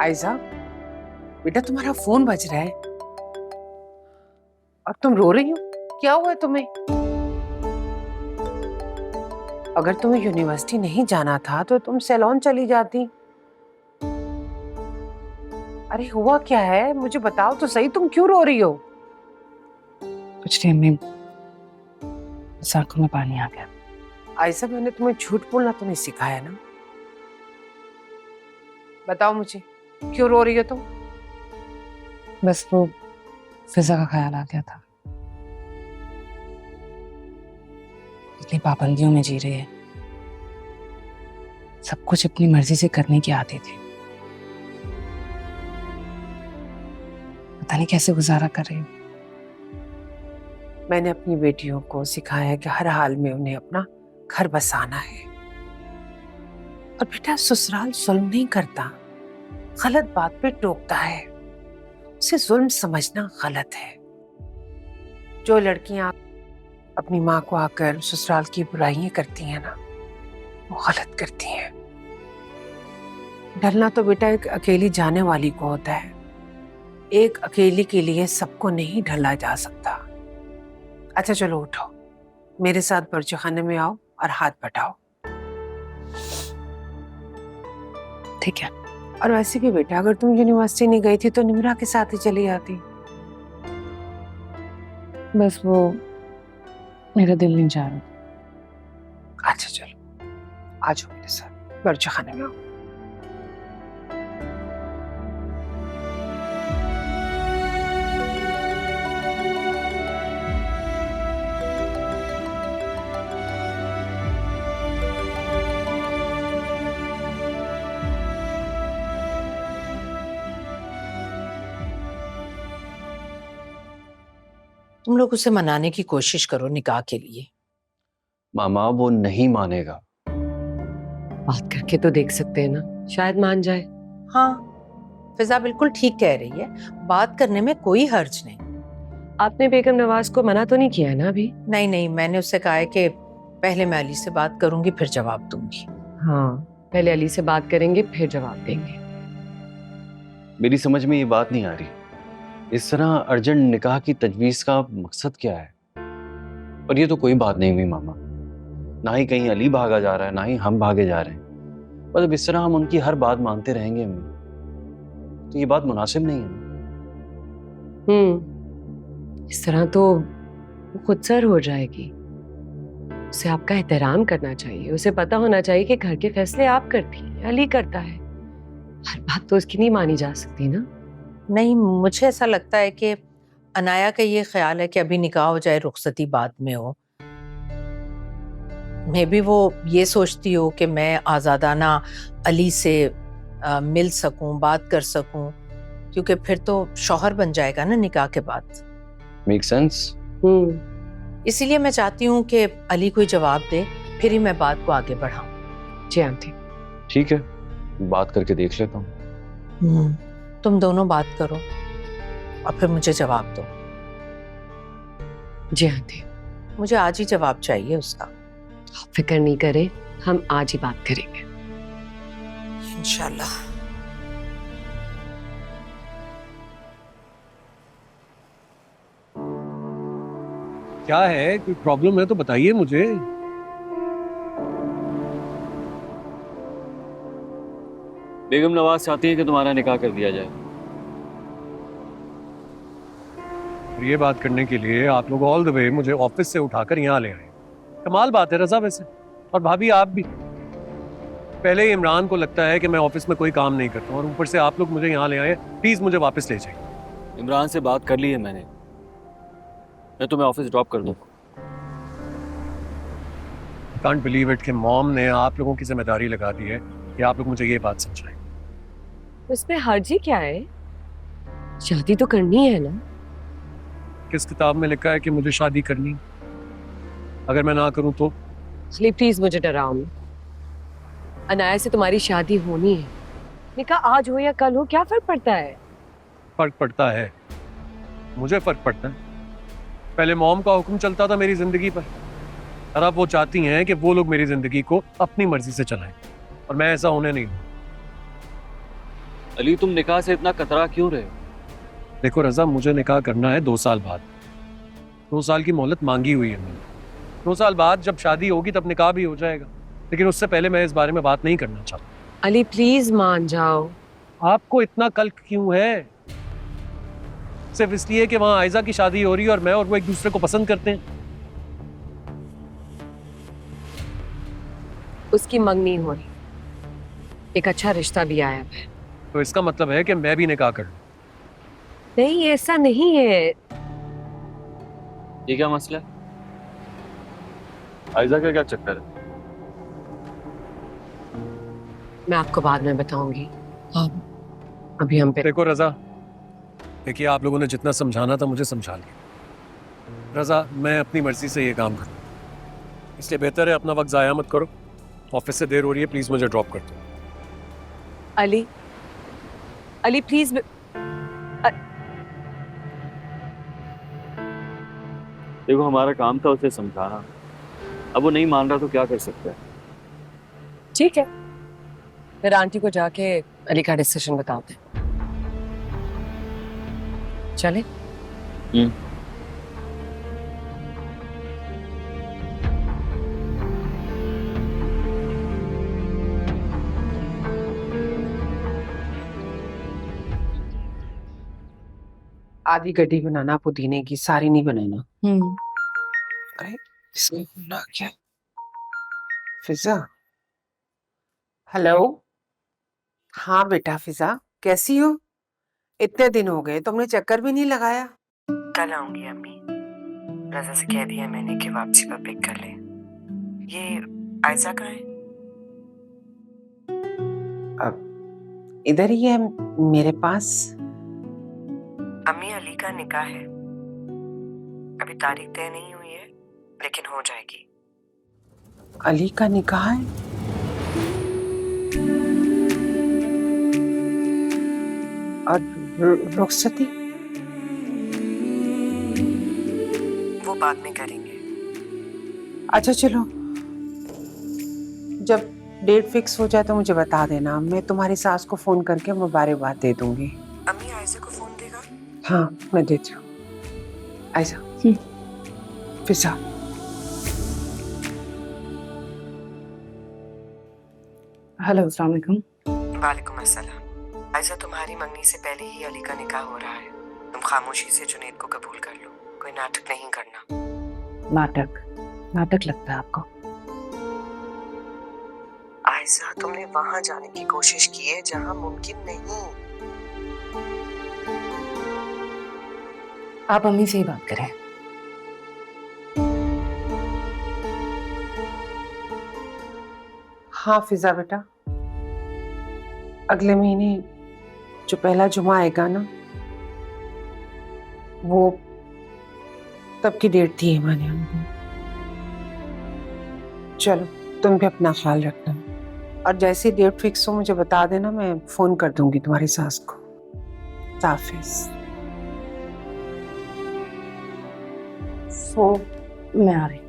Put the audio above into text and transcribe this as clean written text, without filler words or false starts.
आयजा, बेटा तुम्हारा फोन बज रहा है और तुम रो रही हो। क्या हुआ है तुम्हें? अगर तुम्हें यूनिवर्सिटी नहीं जाना था तो तुम सैलून चली जाती। अरे हुआ क्या है, मुझे बताओ तो सही, तुम क्यों रो रही हो? कुछ नहीं अम्मी, आंखों में पानी आ गया। आयसा, मैंने तुम्हें झूठ बोलना तो नहीं सिखाया ना? बताओ मुझे, क्यों रो रही हो तुम? बस वो फिजा का ख्याल आ गया था। इतनी पाबंदियों में जी रही है, सब कुछ अपनी मर्जी से करने की आदत थी। पता नहीं कैसे गुजारा कर रही हूँ। मैंने अपनी बेटियों को सिखाया है कि हर हाल में उन्हें अपना घर बसाना है। और बेटा, ससुराल जुल्म नहीं करता, गलत बात पे टोकता है। उसे जुल्म समझना गलत है। जो लड़कियां अपनी माँ को आकर ससुराल की बुराइयां करती हैं ना, वो गलत करती हैं। ढलना तो बेटा एक अकेली जाने वाली को होता है। एक अकेली के लिए सबको नहीं ढला जा सकता। अच्छा चलो उठो, मेरे साथ बर्चे खाने में आओ और हाथ बटाओ। ठीक है। और वैसे भी बेटा, अगर तुम यूनिवर्सिटी नहीं गई थी तो निम्रा के साथ ही चली जाती। बस वो मेरा दिल नहीं चाह रहा। अच्छा चलो, आ जाओ मेरे साथ बर्चे खाने में आओ। तुम लोग उसे मनाने की कोशिश करो निकाह के लिए। मामा वो नहीं मानेगा। बात करके तो देख सकते हैं ना, शायद मान जाए। हाँ, फिजा बिल्कुल ठीक कह रही है, बात करने में कोई हर्ज नहीं। आपने बेगम नवाज को मना तो नहीं किया है ना अभी? नहीं नहीं, मैंने उससे कहा है कि पहले मैं अली से बात करूंगी फिर जवाब दूंगी। हाँ, पहले अली से बात करेंगे फिर जवाब देंगे। मेरी समझ में ये बात नहीं आ रही, इस तरह अर्जेंट निकाह की तजवीज का मकसद क्या है? और ये तो कोई बात नहीं हुई मामा, ना ही कहीं अली भागा जा रहा है ना ही हम भागे जा रहे हैं। मतलब इस तरह हम उनकी हर बात मानते रहेंगे अम्मी, तो ये बात मुनासिब नहीं है ना। इस तरह तो वो खुद सर हो जाएगी। उसे आपका एहतराम करना चाहिए, उसे पता होना चाहिए कि घर के फैसले आप करती हैं, अली करता है। हर बात तो उसकी नहीं मानी जा सकती ना। नहीं, मुझे ऐसा लगता है कि अनाया का ये ख्याल है कि अभी निकाह हो जाए, रुखसती बाद में हो। मैं भी वो ये सोचती हूँ कि मैं आज़ादाना अली से मिल सकूं, बात कर सकूं, क्योंकि फिर तो शौहर बन जाएगा ना निकाह के बाद। Make sense. इसीलिए मैं चाहती हूँ कि अली कोई जवाब दे, फिर ही मैं बात को आगे बढ़ाऊं। जी आंटी। ठीक है, बात करके देख लेता हूँ। तुम दोनों बात करो और फिर मुझे जवाब दो। जी आंटी। मुझे आज ही जवाब चाहिए उसका। आप फिक्र नहीं करें, हम आज ही बात करेंगे इंशाल्लाह। क्या है, कोई प्रॉब्लम है तो बताइए मुझे। बेगम नवाज चाहती है कि तुम्हारा निकाह कर दिया जाए। और ये बात करने के लिए आप लोग ऑल द वे मुझे ऑफिस से उठाकर यहाँ ले आए। कमाल बात है रजा वैसे। और भाभी आप भी। पहले ही इमरान को लगता है कि मैं ऑफिस में कोई काम नहीं करता हूँ और ऊपर से आप लोग मुझे यहाँ ले आए। प्लीज मुझे वापस ले जाइए। इमरान से बात कर ली है मैंने, मैं तुम्हें ऑफिस ड्रॉप कर दूंगा। कांट बिलीव इट कि मॉम ने आप लोगों की जिम्मेदारी लगा दी है कि आप लोग मुझे ये बात समझाएं। इसमें हर्जी क्या है? शादी तो करनी है ना। किस किताब में लिखा है कि मुझे शादी करनी? अगर मैं ना करूं तो? इसलिए प्लीज मुझे डराओ मत। अनाया से तुम्हारी शादी होनी है, निकाह आज हो या कल हो, क्या फर्क पड़ता है? फर्क पड़ता है, मुझे फर्क पड़ता है। पहले मॉम का हुक्म चलता था मेरी जिंदगी पर, और अब वो चाहती हैं कि वो लोग मेरी जिंदगी को अपनी मर्जी से चलाएं, और मैं ऐसा होने नहीं दूं। अली तुम निकाह से इतना कतरा क्यों रहे हो? देखो रजा, मुझे निकाह करना है 2 साल बाद। 2 साल की मोहलत मांगी हुई है मैंने। 2 साल बाद जब शादी होगी तब निकाह भी हो जाएगा, लेकिन उससे पहले मैं इस बारे में बात नहीं करना चाहता। अली प्लीज मान जाओ। आपको इतना कल्क क्यों है? सिर्फ इसलिए कि वहां आयजा की शादी हो रही है और मैं और वो एक दूसरे को पसंद करते हैं। उसकी मंगनी हो रही, एक अच्छा रिश्ता भी आया है। तो इसका मतलब है कि मैं भी निकाह कर लूं। नहीं ऐसा नहीं है। ये क्या मसला है? आयजा का क्या चक्कर है? मैं आपको बाद में बताऊंगी, अभी हम पे देखो रजा, देखिए आप लोगों ने जितना समझाना था मुझे समझा लिया। रजा, मैं अपनी मर्जी से ये काम करूँ, इसलिए बेहतर है अपना वक्त ज़ाया मत करो। ऑफिस से देर हो रही है, प्लीज मुझे ड्रॉप कर दो। अली, अली प्लीज। देखो हमारा काम था उसे समझाना, अब वो नहीं मान रहा तो क्या कर सकते हैं? ठीक है, फिर आंटी को जाके अली का डिसीजन बताते हैं। चले? आधी गड्डी बनाना पुदीने की, सारी नहीं बनाना। अरे इसमें होना क्या? फिजा, हेलो। हाँ बेटा फिजा, कैसी हो? इतने दिन हो गए, तुमने चक्कर भी नहीं लगाया। कल आऊंगी अम्मी। रजा से कह दिया मैंने कि वापसी पर पिक कर ले। ये आयजा कहाँ है? अब इधर ही है मेरे पास। अम्मी अली का निकाह है, अभी तारीख तय नहीं हुई है, लेकिन हो जाएगी। अली का निकाह है? और रुखसती? वो बाद में करेंगे। अच्छा चलो, जब डेट फिक्स हो जाए तो मुझे बता देना, मैं तुम्हारी सास को फोन करके मुबारकबाद दे दूंगी। अम्मी आयजा को फोन देगा? हाँ मैं देती हूँ। ऐसा फिजा, हेलो, अस्सलाम वालेकुम। वालेकुम अस्सलाम। आयजा, तुम्हारी मंगनी से पहले ही अली का निकाह हो रहा है, तुम खामोशी से जुनैद को कबूल कर लो, कोई नाटक नहीं करना। नाटक लगता है आपको? आयजा, तुमने वहां जाने की कोशिश की है जहां मुमकिन नहीं। आप अम्मी से ही बात करें। हाँ फिजा बेटा, अगले महीने जो पहला जुमा आएगा ना, वो तब की डेट थी मैंने उनको। चलो तुम भी अपना ख्याल रखना, और जैसी डेट फिक्स हो मुझे बता देना, मैं फोन कर दूंगी तुम्हारी सास को। हाफिज। मैं आ रही हूँ।